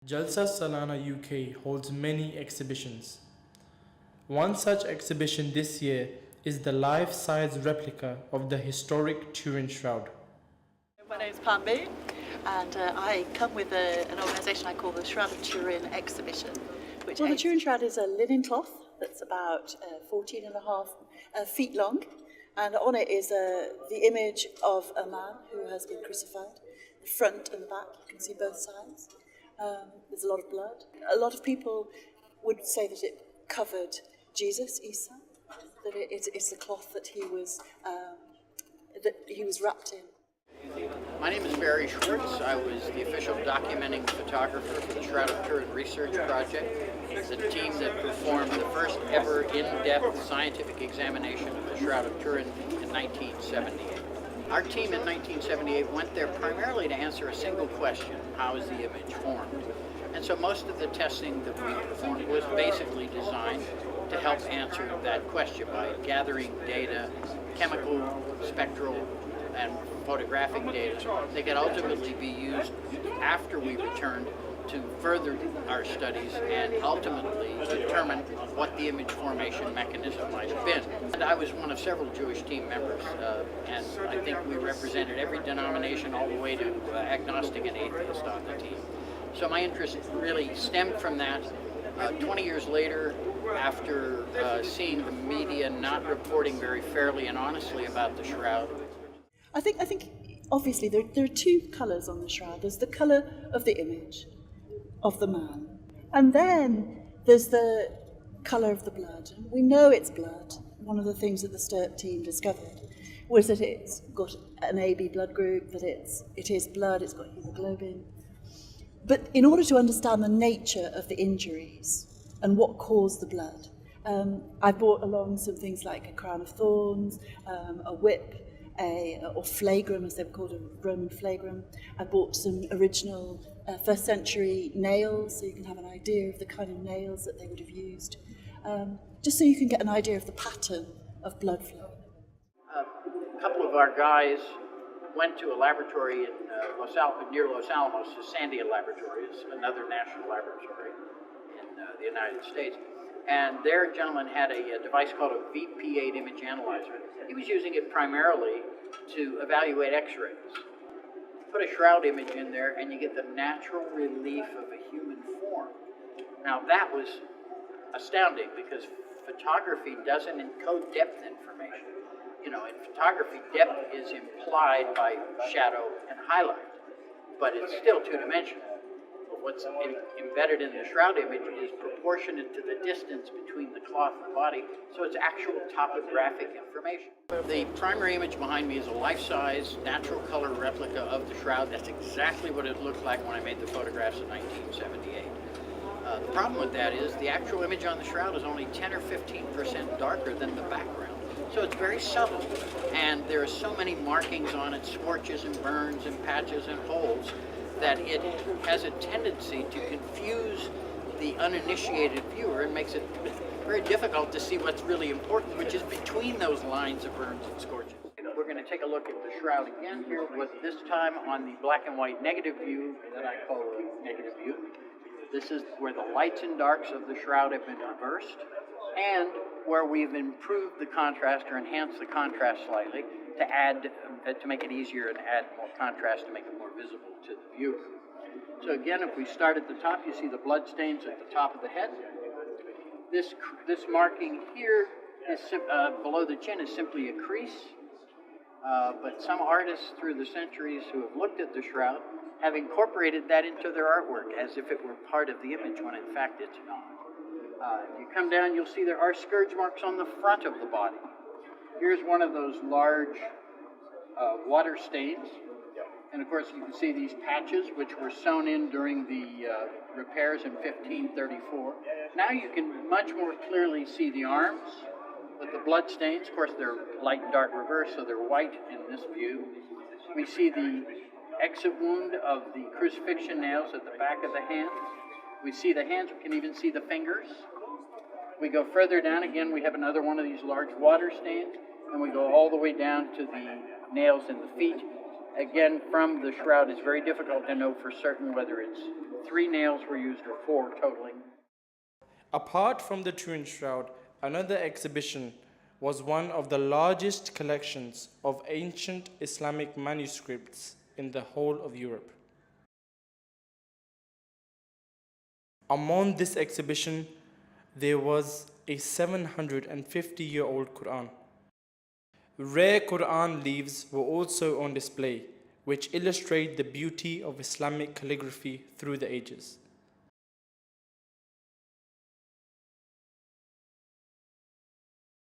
Jalsa Salana UK holds many exhibitions. One such exhibition this year is the life-size replica of the historic Turin Shroud. My name is Pam Moon, and I come with an organisation I call the Shroud of Turin exhibition. Well, the Turin Shroud is a linen cloth that's about 14 and a half feet long, and on it is the image of a man who has been crucified, the front and the back. You can see both sides. There's a lot of blood. A lot of people would say that it covered Jesus, Isa, that it's the cloth that he was wrapped in. My name is Barry Schwartz. I was the official documenting photographer for the Shroud of Turin Research Project, the team that performed the first ever in-depth scientific examination of the Shroud of Turin in 1978. Our team in 1978 went there primarily to answer a single question: how is the image formed? And so most of the testing that we performed was basically designed to help answer that question by gathering data, chemical, spectral, and photographic data that could ultimately be used after we returned to further our studies and ultimately determine what the image formation mechanism might have been. And I was one of several Jewish team members, and I think we represented every denomination all the way to agnostic and atheist on the team. So my interest really stemmed from that. 20 years later, after seeing the media not reporting very fairly and honestly about the Shroud, I think obviously there are two colours on the Shroud. There's the colour of the image of the man, and then there's the colour of the blood. We know it's blood. One of the things that the STURP team discovered was that it's got an AB blood group, that it is blood, it's got hemoglobin. But in order to understand the nature of the injuries and what caused the blood, I brought along some things like a crown of thorns, a whip, or flagrum, as they were called, a Roman flagrum. I bought some original first century nails, so you can have an idea of the kind of nails that they would have used, just so you can get an idea of the pattern of blood flow. A couple of our guys went to a laboratory in near Los Alamos, the Sandia Laboratory, is another national laboratory in the United States. And their gentleman had a device called a VP8 image analyzer. He was using it primarily to evaluate X-rays. Put a shroud image in there and you get the natural relief of a human form. Now that was astounding because photography doesn't encode depth information. You know, in photography, depth is implied by shadow and highlight, but it's still two-dimensional. What's embedded in the shroud image is proportionate to the distance between the cloth and the body, so it's actual topographic information. The primary image behind me is a life-size, natural color replica of the shroud. That's exactly what it looked like when I made the photographs in 1978. The problem with that is the actual image on the shroud is only 10 or 15% darker than the background. So it's very subtle, and there are so many markings on it, scorches and burns and patches and holes, that it has a tendency to confuse the uninitiated viewer and makes it very difficult to see what's really important, which is between those lines of burns and scorches. We're going to take a look at the shroud again here, with this time on the black and white negative view that I call a negative view. This is where the lights and darks of the shroud have been reversed, and where we've improved the contrast or enhanced the contrast slightly to make it easier and add more contrast to make it more visible to the viewer. So again, if we start at the top, you see the blood stains at the top of the head. This marking here is below the chin is simply a crease, but some artists through the centuries who have looked at the shroud have incorporated that into their artwork as if it were part of the image, when in fact it's not. If you come down, you'll see there are scourge marks on the front of the body. Here's one of those large water stains. And of course, you can see these patches, which were sewn in during the repairs in 1534. Now you can much more clearly see the arms with the blood stains. Of course, they're light and dark reverse, so they're white in this view. We see the exit wound of the crucifixion nails at the back of the hands. We see the hands, we can even see the fingers. We go further down, again, we have another one of these large water stains, and we go all the way down to the nails in the feet. Again, from the shroud, it's very difficult to know for certain whether it's 3 nails were used, or 4 totaling. Apart from the Turin Shroud, another exhibition was one of the largest collections of ancient Islamic manuscripts in the whole of Europe. Among this exhibition, there was a 750-year-old Quran. Rare Quran leaves were also on display, which illustrate the beauty of Islamic calligraphy through the ages.